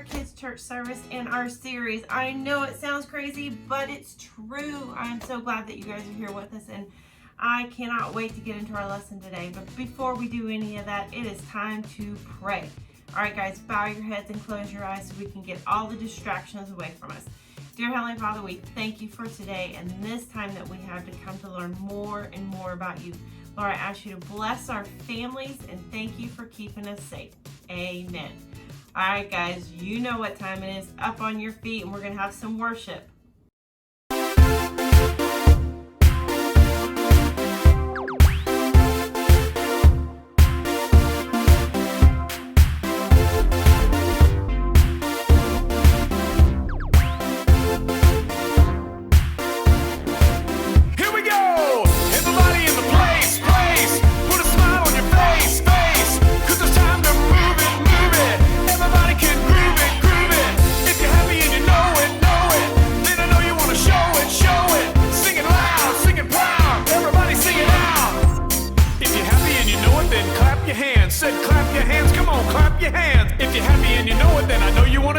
kids' church service in our series. I know it sounds crazy, but it's true. I'm so glad that you guys are here with us, and I cannot wait to get into our lesson today. But before we do any of that, it is time to pray. All right, guys, bow your heads and close your eyes so we can get all the distractions away from us. Dear Heavenly Father, we thank you for today and this time that we have to come to learn more and more about you. Lord, I ask you to bless our families and thank you for keeping us safe. Amen. All right, guys, you know what time it is. Up on your feet, and we're going to have some worship.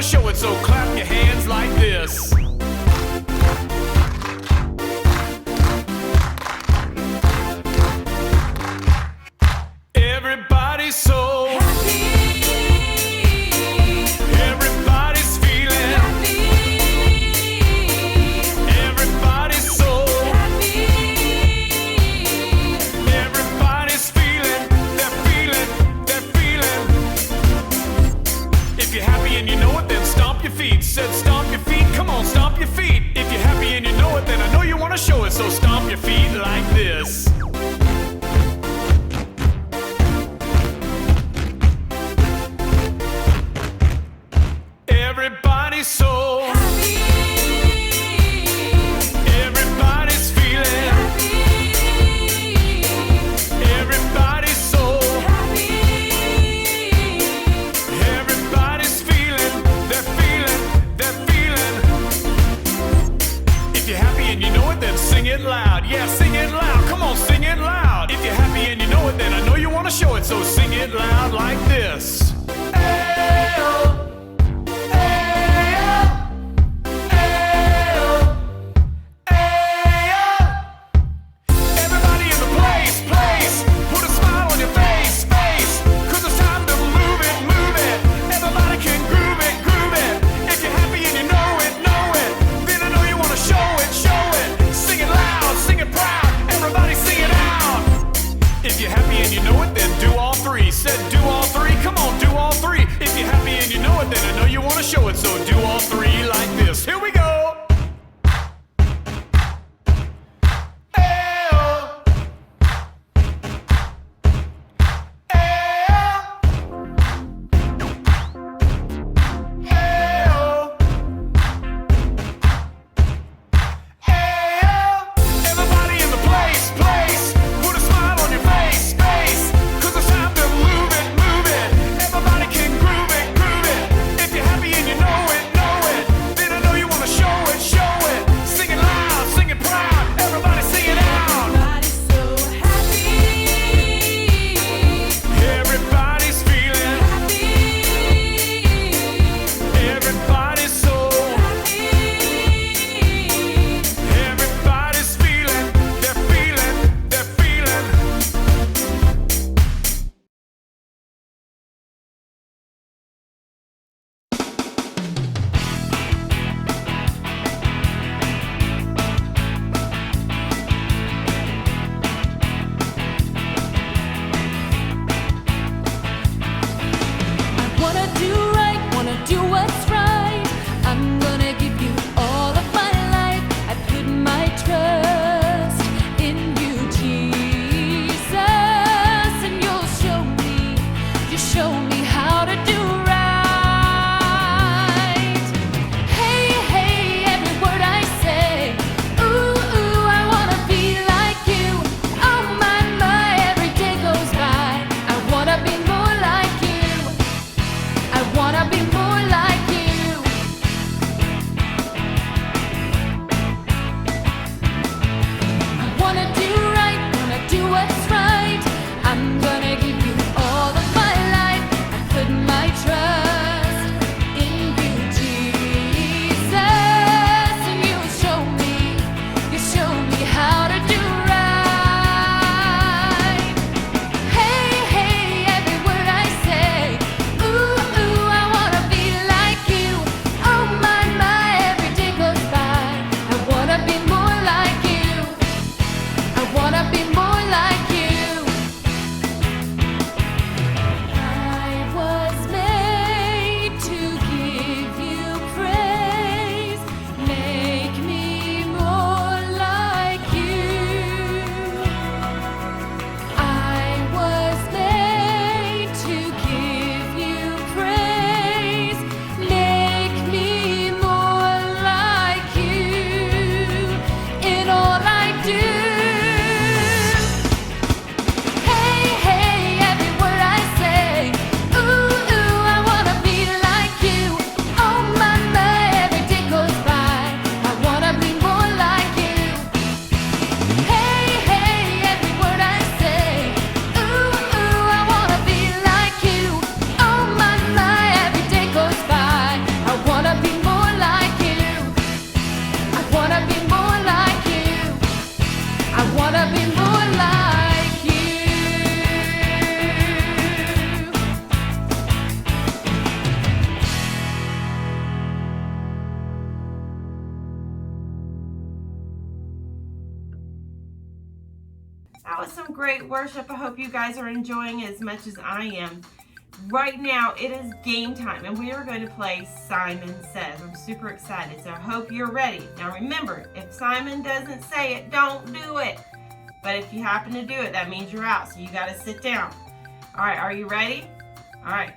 Show it, so clap your hands like this. Everybody's so happy. Everybody's feeling happy. Everybody's so happy. Everybody's feeling, they're feeling, they're feeling. If you're happy and you know it, then stomp your feet. Said stomp your feet, come on, stomp your feet. If you're happy and you know it, then I know you want to show it, so stomp your feet like this. Everybody's so happy. Everybody's feeling happy. Everybody's so happy. Everybody's feeling, they're feeling, they're feeling. If you're happy and you know it, then sing it loud. Yeah, sing it loud. Come on, sing it loud. If you're happy and you know it, then I know you want to show it, so sing it loud like this. Hey-oh. Show it, so do all three like this. Here we go. Hey-oh. Hey-oh. Hey-oh. Hey-oh. Everybody in the place, put a smile on your face, 'cause it's time to move it. Everybody can groove it. If you're happy and you know it, great worship. I hope you guys are enjoying it as much as I am. Right now, it is game time, and we are going to play Simon Says. I'm super excited, so I hope you're ready. Now remember, if Simon doesn't say it, don't do it. But if you happen to do it, that means you're out, so you got to sit down. All right, are you ready? All right.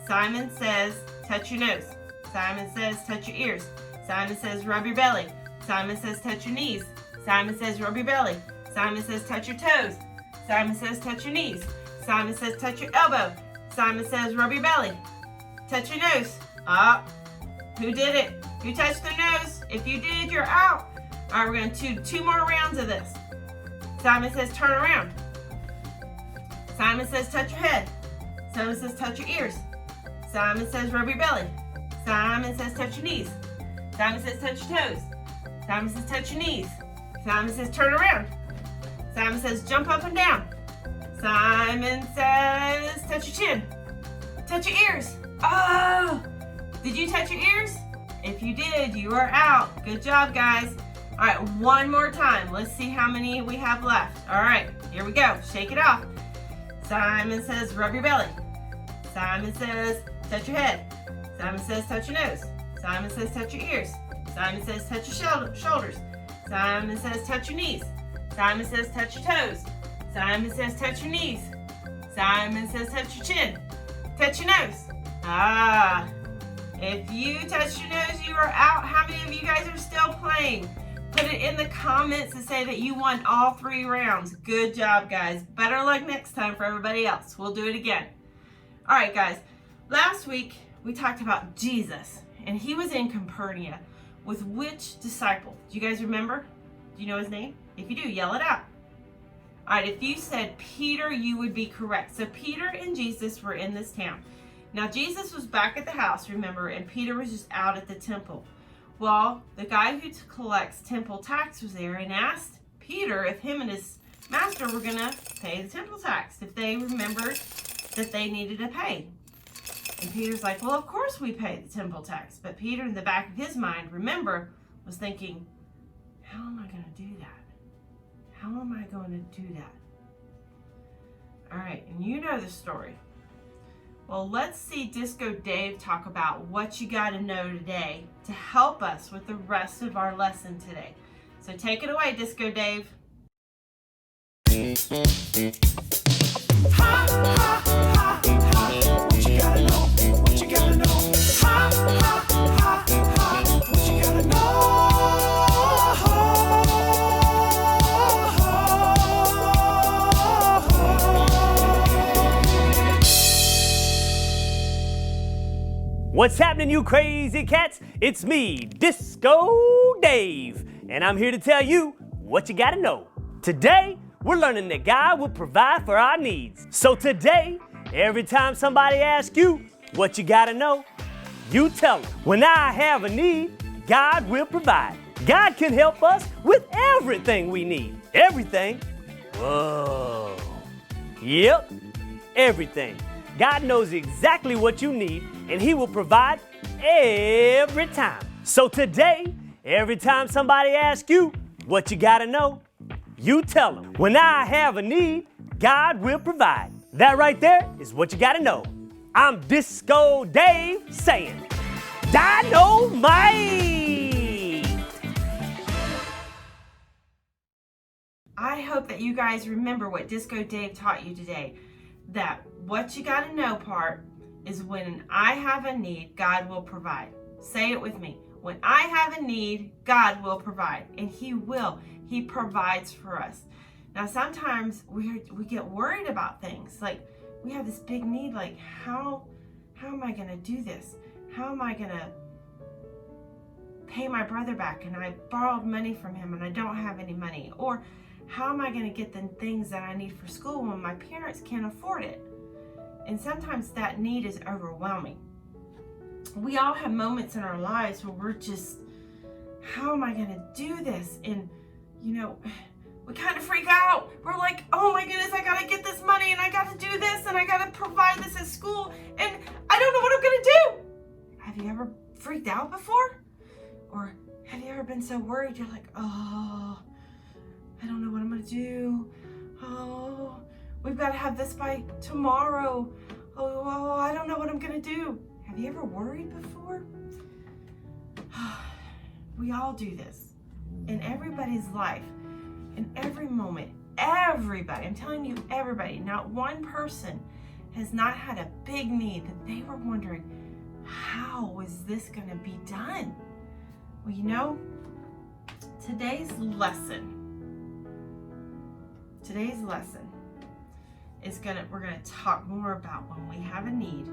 Simon says, touch your nose. Simon says, touch your ears. Simon says, rub your belly. Simon says, touch your knees. Simon says, rub your belly. Simon says, touch your toes. Simon says, touch your knees. Simon says, touch your elbow. Simon says, rub your belly. Touch your nose. Up. Who did it? Who touched their nose? If you did, you're out. All right, we're going to do 2 more rounds of this. Simon says, turn around. Simon says, touch your head. Simon says, touch your ears. Simon says, rub your belly. Simon says, touch your knees. Simon says, touch your toes. Simon says, touch your knees. Simon says, turn around. Simon says, jump up and down. Simon says, touch your chin. Touch your ears. Oh! Did you touch your ears? If you did, you are out. Good job, guys. All right, one more time. Let's see how many we have left. All right, here we go. Shake it off. Simon says, rub your belly. Simon says, touch your head. Simon says, touch your nose. Simon says, touch your ears. Simon says, touch your shoulders. Simon says, touch your knees. Simon says, touch your toes. Simon says, touch your knees. Simon says, touch your chin. Touch your nose. Ah, if you touch your nose, you are out. How many of you guys are still playing? Put it in the comments and say that you won all 3 rounds. Good job, guys. Better luck next time for everybody else. We'll do it again. All right, guys. Last week, we talked about Jesus, and he was in Capernaum with which disciple? Do you guys remember? Do you know his name? If you do, yell it out. All right, if you said Peter, you would be correct. So Peter and Jesus were in this town. Now, Jesus was back at the house, remember, and Peter was just out at the temple. Well, the guy who collects temple tax was there and asked Peter if him and his master were going to pay the temple tax, if they remembered that they needed to pay. And Peter's like, well, of course we pay the temple tax. But Peter, in the back of his mind, remember, was thinking, how am I going to do that? How am I going to do that? All right, and you know the story. Well, let's see Disco Dave talk about what you got to know today to help us with the rest of our lesson today. So take it away, Disco Dave. Ha, ha, ha, ha. What you gotta know? What you gotta know? Ha, ha, ha, ha. What you gotta know? What's happening, you crazy cats? It's me, Disco Dave, and I'm here to tell you what you gotta know. Today, we're learning that God will provide for our needs. So today, every time somebody asks you what you gotta know, you tell them, when I have a need, God will provide. God can help us with everything we need. Everything? Whoa. Yep, everything. God knows exactly what you need, and he will provide every time. So today, every time somebody asks you what you gotta know, you tell them, when I have a need, God will provide. That right there is what you gotta know. I'm Disco Dave saying, Dynamite! I hope that you guys remember what Disco Dave taught you today. That what you gotta know part is when I have a need, God will provide. Say it with me. When I have a need, God will provide. And he will. He provides for us. Now, sometimes we get worried about things. Like, we have this big need, like, how am I gonna do this? How am I gonna pay my brother back? And I borrowed money from him and I don't have any money. Or how am I gonna get the things that I need for school when my parents can't afford it? And sometimes that need is overwhelming. We all have moments in our lives where we're just, how am I gonna do this? And, you know, we kind of freak out. We're like, oh my goodness, I gotta get this money and I gotta do this and I gotta provide this at school and I don't know what I'm gonna do. Have you ever freaked out before? Or have you ever been so worried you're like, oh, I don't know what I'm gonna do. Oh, we've got to have this by tomorrow. Oh, I don't know what I'm going to do. Have you ever worried before? We all do this in everybody's life, in every moment. Everybody, I'm telling you, everybody, not one person has not had a big need that they were wondering, how is this going to be done? Well, you know, today's lesson is we're gonna talk more about when we have a need.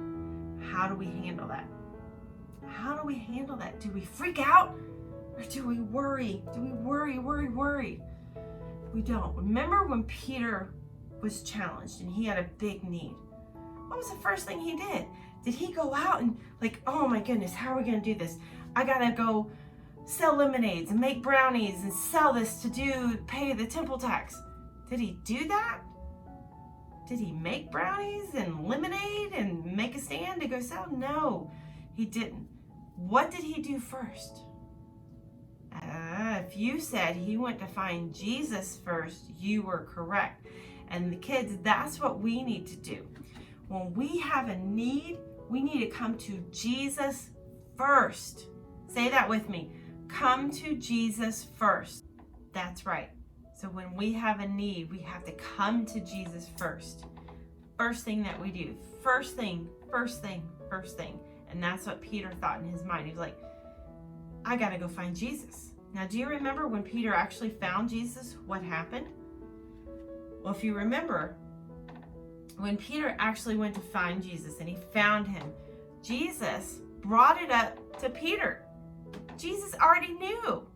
How do we handle that? How do we handle that? Do we freak out or do we worry? Do we worry? We don't. Remember when Peter was challenged and he had a big need? What was the first thing he did? Did he go out and like, oh my goodness, how are we gonna do this? I gotta go sell lemonades and make brownies and sell this to pay the temple tax. Did he do that? Did he make brownies and lemonade and make a stand to go sell? No, he didn't. What did he do first? If you said he went to find Jesus first, you were correct. And the kids, that's what we need to do. When we have a need, we need to come to Jesus first. Say that with me. Come to Jesus first. That's right. So when we have a need, we have to come to Jesus first. First thing that we do. First thing. And that's what Peter thought in his mind. He was like, I got to go find Jesus. Now, do you remember when Peter actually found Jesus, what happened? Well, if you remember, when Peter actually went to find Jesus and he found him, Jesus brought it up to Peter. Jesus already knew.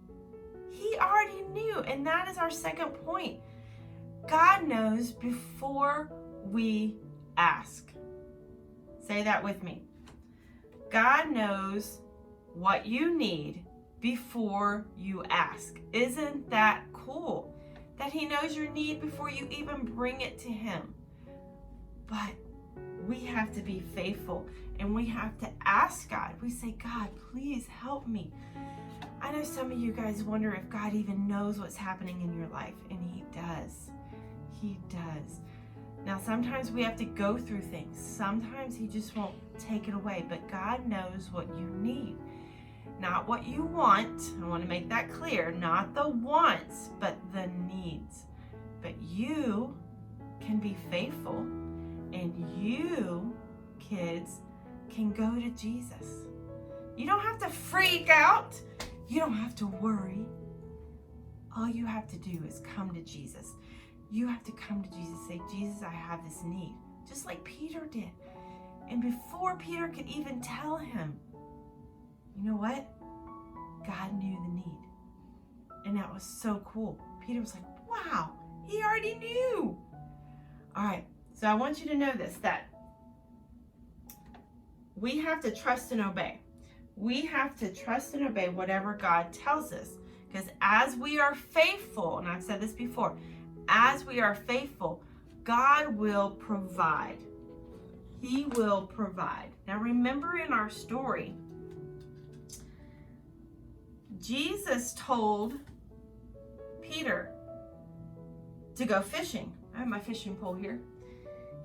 He already knew. And that is our second point. God knows before we ask. Say that with me. God knows what you need before you ask. Isn't that cool? That he knows your need before you even bring it to him. But we have to be faithful and we have to ask God. We say, God, please help me. I know some of you guys wonder if God even knows what's happening in your life, and he does. He does. Now, sometimes we have to go through things. Sometimes he just won't take it away, but God knows what you need. Not what you want. I want to make that clear. Not the wants, but the needs. But you can be faithful, and you, kids, can go to Jesus. You don't have to freak out. You don't have to worry. All you have to do is come to Jesus. You have to come to Jesus. Say, Jesus, I have this need. Just like Peter did. And before Peter could even tell him, you know what? God knew the need. And that was so cool. Peter was like, wow, he already knew. All right, so I want you to know this, that we have to trust and obey. We have to trust and obey whatever God tells us. Because as we are faithful, and I've said this before, as we are faithful, God will provide. He will provide. Now remember in our story, Jesus told Peter to go fishing. I have my fishing pole here.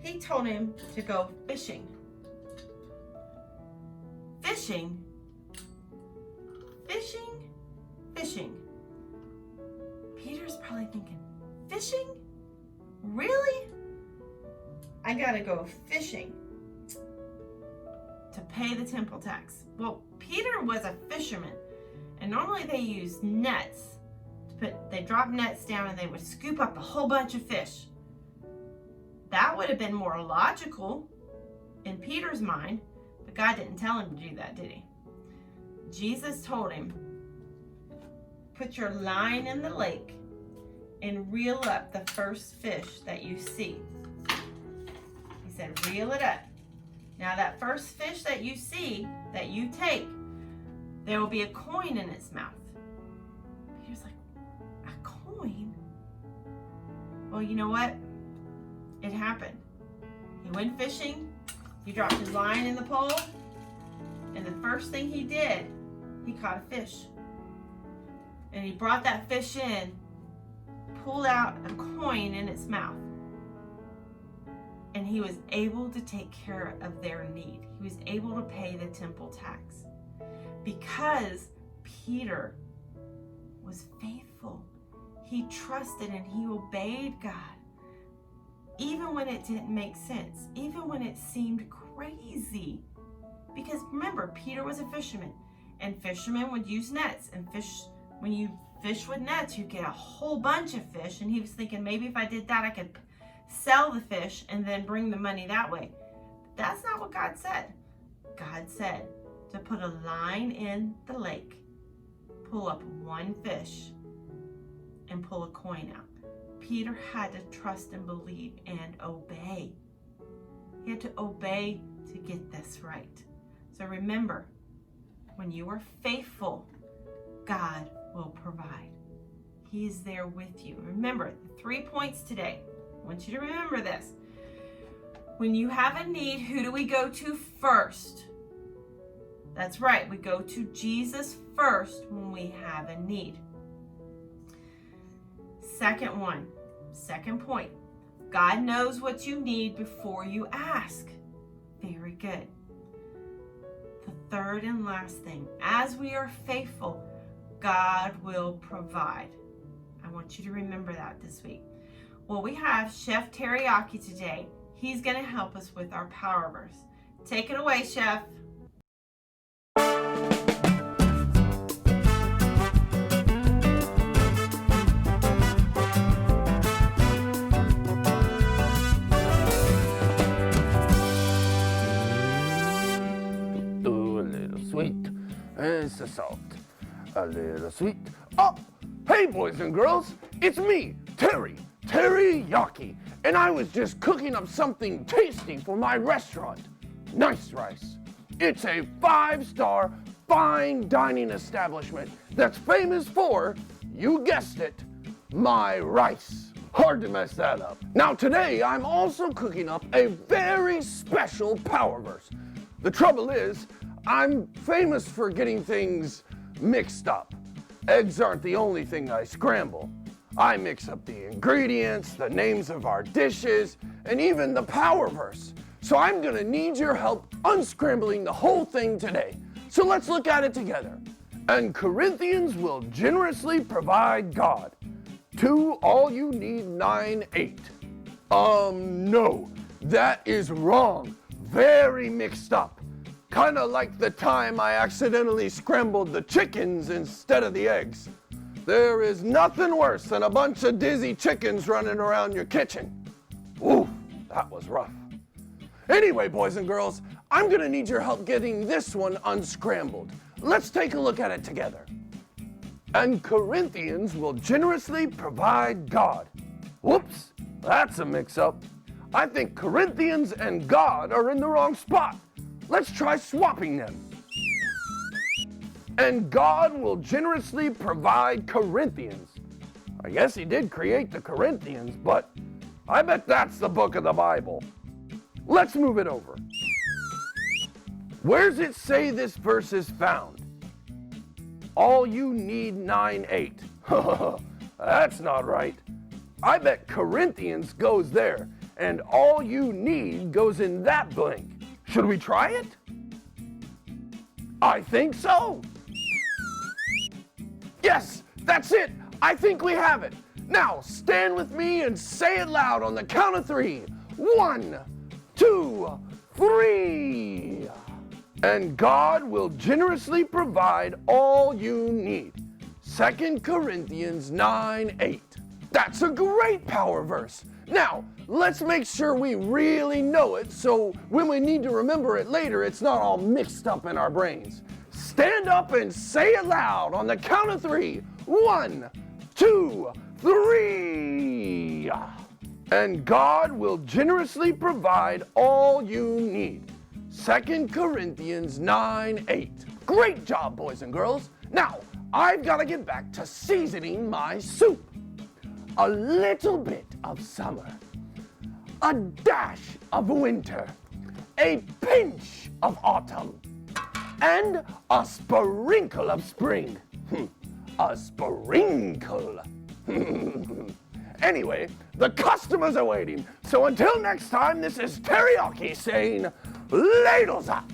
He told him to go fishing. Fishing. Peter's probably thinking, fishing? Really? I gotta go fishing to pay the temple tax. Well, Peter was a fisherman, and normally they use nets. They drop nets down and they would scoop up a whole bunch of fish. That would have been more logical in Peter's mind, but God didn't tell him to do that, did he? Jesus told him, put your line in the lake and reel up the first fish that you see. He said, reel it up. Now that first fish that you see, that you take, there will be a coin in its mouth. Peter's like, a coin? Well, you know what? It happened. He went fishing, he dropped his line in the pole, and the first thing he did, he caught a fish. And he brought that fish in, pulled out a coin in its mouth. and he was able to take care of their need. He was able to pay the temple tax because Peter was faithful. He trusted and he obeyed God, even when it didn't make sense, even when it seemed crazy. Because remember, Peter was a fisherman, and fishermen would use nets, and when you fish with nets, you get a whole bunch of fish. And he was thinking, maybe if I did that, I could sell the fish and then bring the money that way. But that's not what God said. God said to put a line in the lake, pull up one fish, and pull a coin out. Peter had to trust and believe and obey. He had to obey to get this right. So remember, when you are faithful, God will provide. He is there with you. Remember the 3 points today. I want you to remember this. When you have a need, who do we go to first? That's right, we go to Jesus first when we have a need. Second point, God knows what you need before you ask. Very good. The third and last thing, as we are faithful, God will provide. I want you to remember that this week. Well, we have Chef Teriyaki today. He's going to help us with our power verse. Take it away, Chef. Sweet and the salt, a little sweet. Oh, hey boys and girls, it's me, Teriyaki, and I was just cooking up something tasty for my restaurant, Nice Rice. It's a 5-star fine dining establishment that's famous for, you guessed it, my rice. Hard to mess that up. Now today I'm also cooking up a very special power verse. The trouble is, I'm famous for getting things mixed up. Eggs aren't the only thing I scramble. I mix up the ingredients, the names of our dishes, and even the power verse. So I'm gonna need your help unscrambling the whole thing today. So let's look at it together. And Corinthians will generously provide God. 2 all you need 9:8. No, that is wrong. Very mixed up. Kind of like the time I accidentally scrambled the chickens instead of the eggs. There is nothing worse than a bunch of dizzy chickens running around your kitchen. Ooh, that was rough. Anyway, boys and girls, I'm gonna need your help getting this one unscrambled. Let's take a look at it together. And Corinthians will generously provide God. Whoops, that's a mix-up. I think Corinthians and God are in the wrong spot. Let's try swapping them. And God will generously provide Corinthians. I guess he did create the Corinthians, but I bet that's the book of the Bible. Let's move it over. Where's it say this verse is found? All you need 9:8. That's not right. I bet Corinthians goes there, and all you need goes in that blank. Should we try it? I think so. Yes, that's it. I think we have it. Now, stand with me and say it loud on the count of 3. 1, 2, 3. And God will generously provide all you need. 2 Corinthians 9:8. That's a great power verse. Now, let's make sure we really know it so when we need to remember it later, it's not all mixed up in our brains. Stand up and say it loud on the count of 3. 1, 2, 3. And God will generously provide all you need. 2 Corinthians 9:8. Great job, boys and girls. Now, I've got to get back to seasoning my soup. A little bit of summer, a dash of winter, a pinch of autumn, and a sprinkle of spring. A sprinkle. Anyway, The customers are waiting. So until next time, this is Teriyaki saying, ladles up.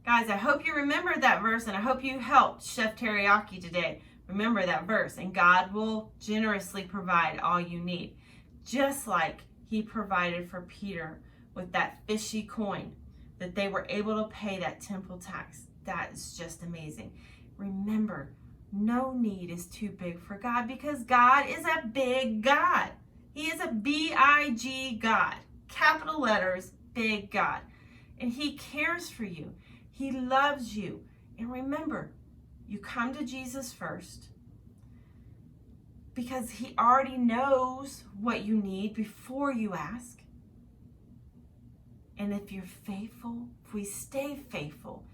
Guys, I hope you remembered that verse, and I hope you helped Chef Teriyaki today. Remember that verse, and God will generously provide all you need, just like he provided for Peter with that fishy coin that they were able to pay that temple tax. That is just amazing. Remember, no need is too big for God, because God is a big God. He is a big God, capital letters, big God, and he cares for you. He loves you. And remember, you come to Jesus first, because he already knows what you need before you ask. And if you're faithful, if we stay faithful,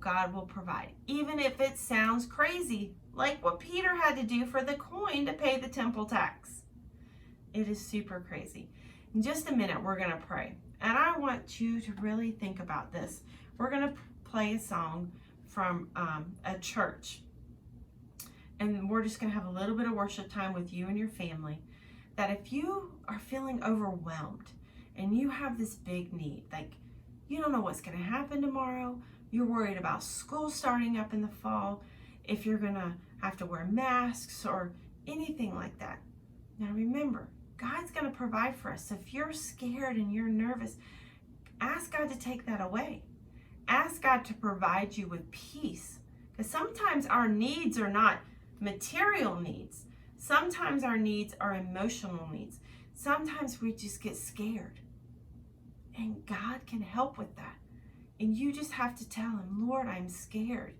God will provide. Even if it sounds crazy, like what Peter had to do for the coin to pay the temple tax. It is super crazy. In just a minute, we're going to pray. And I want you to really think about this. We're going to play a song from a church. And we're just going to have a little bit of worship time with you and your family. That if you are feeling overwhelmed and you have this big need, like you don't know what's going to happen tomorrow, you're worried about school starting up in the fall, if you're going to have to wear masks or anything like that. Now remember, God's going to provide for us. So if you're scared and you're nervous, ask God to take that away. Ask God to provide you with peace. Because sometimes our needs are not material needs. Sometimes our needs are emotional needs. Sometimes we just get scared. And God can help with that. And you just have to tell him, Lord, I'm scared.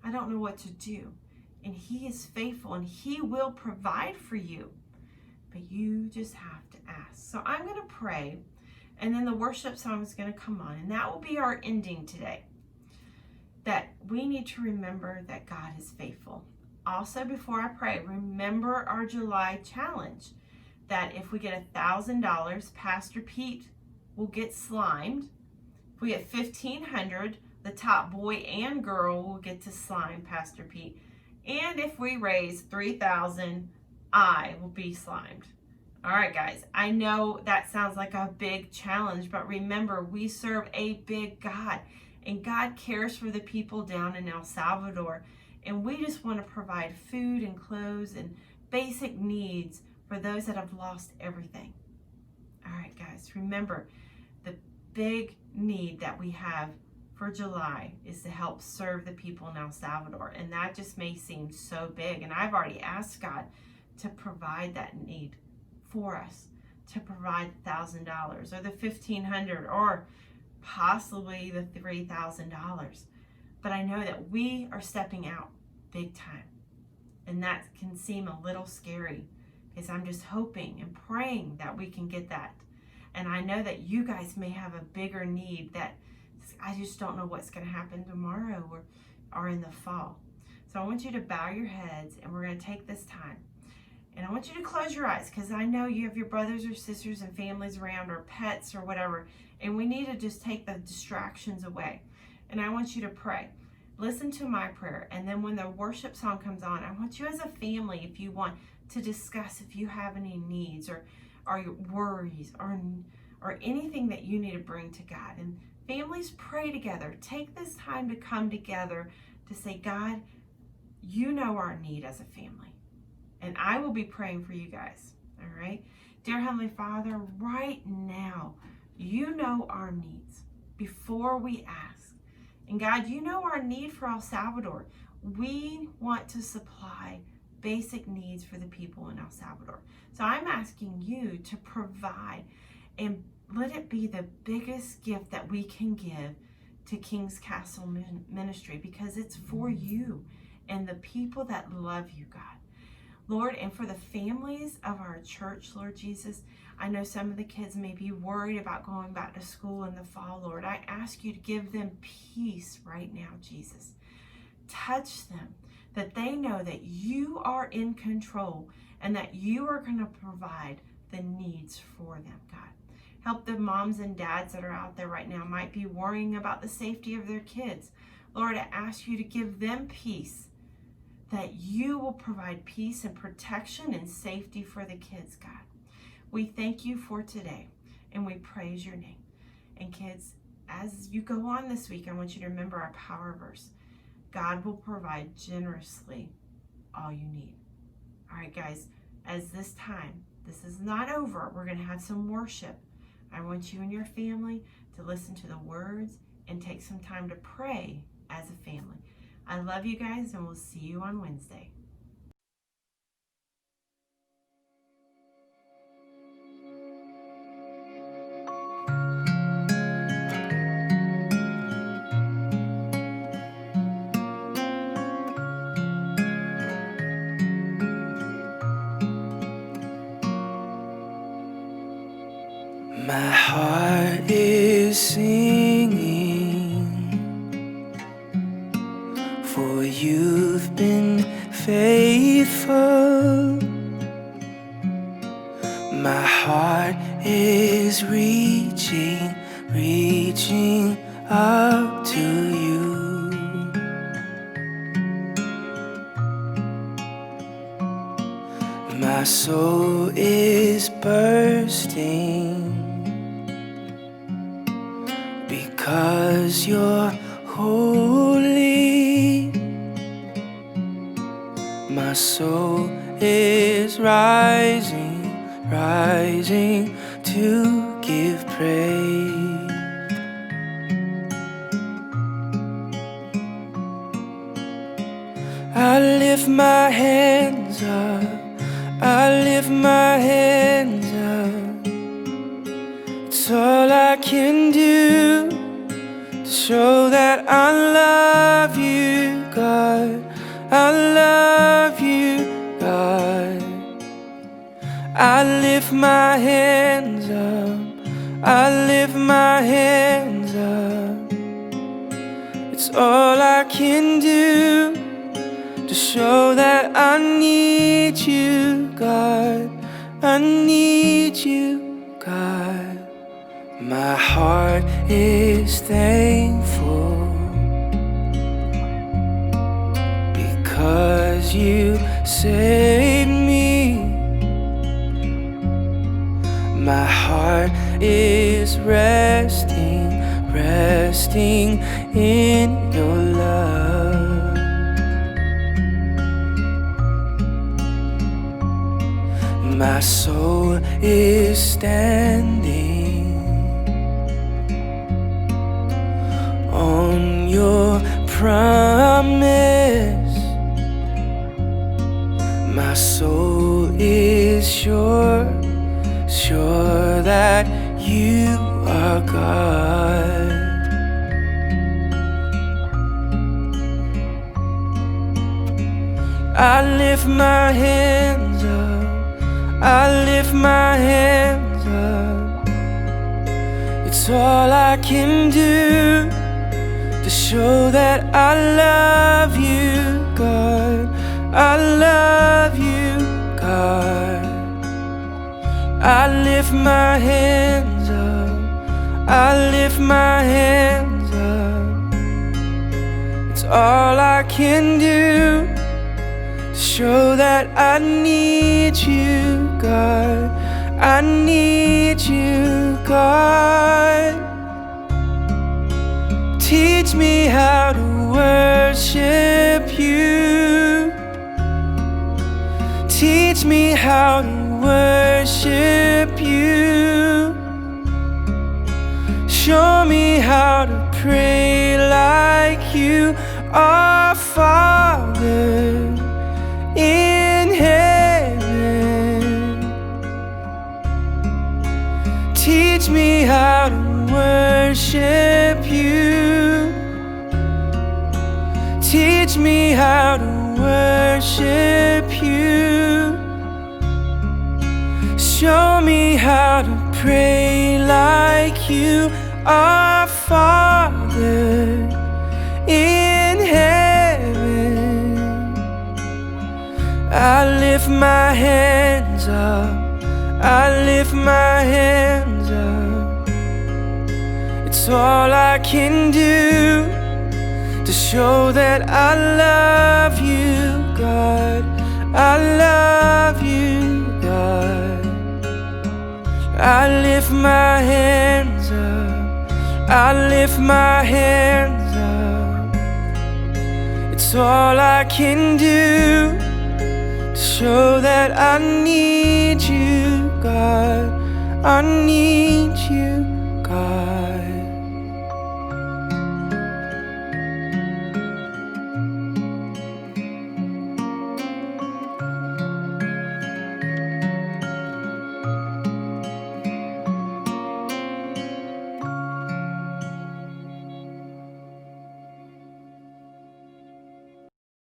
I don't know what to do. And he is faithful and he will provide for you. But you just have to ask. So I'm going to pray, and then the worship song is going to come on, and that will be our ending today. That we need to remember that God is faithful. Also, before I pray, remember our July challenge, that if we get $1,000, Pastor Pete will get slimed. If we get $1,500, the top boy and girl will get to slime Pastor Pete. And if we raise $3,000, I will be slimed. All right, guys, I know that sounds like a big challenge, but remember, we serve a big God, and God cares for the people down in El Salvador, and we just want to provide food and clothes and basic needs for those that have lost everything. All right, guys, remember, the big need that we have for July is to help serve the people in El Salvador, and that just may seem so big, and I've already asked God to provide that need for us, to provide $1,000 or the $1,500 or possibly the $3,000. But I know that we are stepping out big time, and that can seem a little scary, because I'm just hoping and praying that we can get that. And I know that you guys may have a bigger need that I just don't know what's going to happen tomorrow or in the fall. So I want you to bow your heads, and we're going to take this time. And I want you to close your eyes, because I know you have your brothers or sisters and families around, or pets or whatever, and we need to just take the distractions away. And I want you to pray. Listen to my prayer, and then when the worship song comes on, I want you as a family, if you want, to discuss if you have any needs or your worries or anything that you need to bring to God. And families, pray together. Take this time to come together to say, God, you know our need as a family. And I will be praying for you guys, all right? Dear Heavenly Father, right now, you know our needs before we ask. And God, you know our need for El Salvador. We want to supply basic needs for the people in El Salvador. So I'm asking you to provide, and let it be the biggest gift that we can give to King's Castle Ministry, because it's for you and the people that love you, God. Lord, and for the families of our church, Lord Jesus, I know some of the kids may be worried about going back to school in the fall, Lord. I ask you to give them peace right now, Jesus. Touch them, that they know that you are in control and that you are going to provide the needs for them, God. Help the moms and dads that are out there right now, might be worrying about the safety of their kids. Lord, I ask you to give them peace, that you will provide peace and protection and safety for the kids, God. We thank you for today, and we praise your name. And kids, as you go on this week, I want you to remember our power verse. God will provide generously all you need. All right, guys, as this is not over, we're going to have some worship. I want you and your family to listen to the words and take some time to pray as a family. I love you guys, and we'll see you on Wednesday. My heart is singing, for you've been faithful. My heart is reaching up to you. My soul is bursting, because you're holy. My soul is rising to give praise. I lift my hands up, I lift my hands up. It's all I can do to show that I love you, God. I love you, God. I lift my hands up, I lift my hands up. It's all I can do to show that I need you, God. I need you, God. My heart is thankful, because you saved me. My heart is resting in your love. My soul is standing on your promise. My soul is sure that you are God. I lift my hands up, I lift my hands up. It's all I can do to show that I love you, God. I love you, God. I lift my hands up, I lift my hands up. It's all I can do to show that I need you, God. I need you, God. Teach me how to worship you. Teach me how to worship you. Show me how to pray like you. Our Father in heaven, teach me how to worship you. Teach me how to worship you. Show me how to pray like you. Our Father in heaven, I lift my hands up, I lift my hands up. It's all I can do to show that I love you, God. I love you, God. I lift my hands up. I lift my hands up. It's all I can do to show that I need you, God. I need you, God.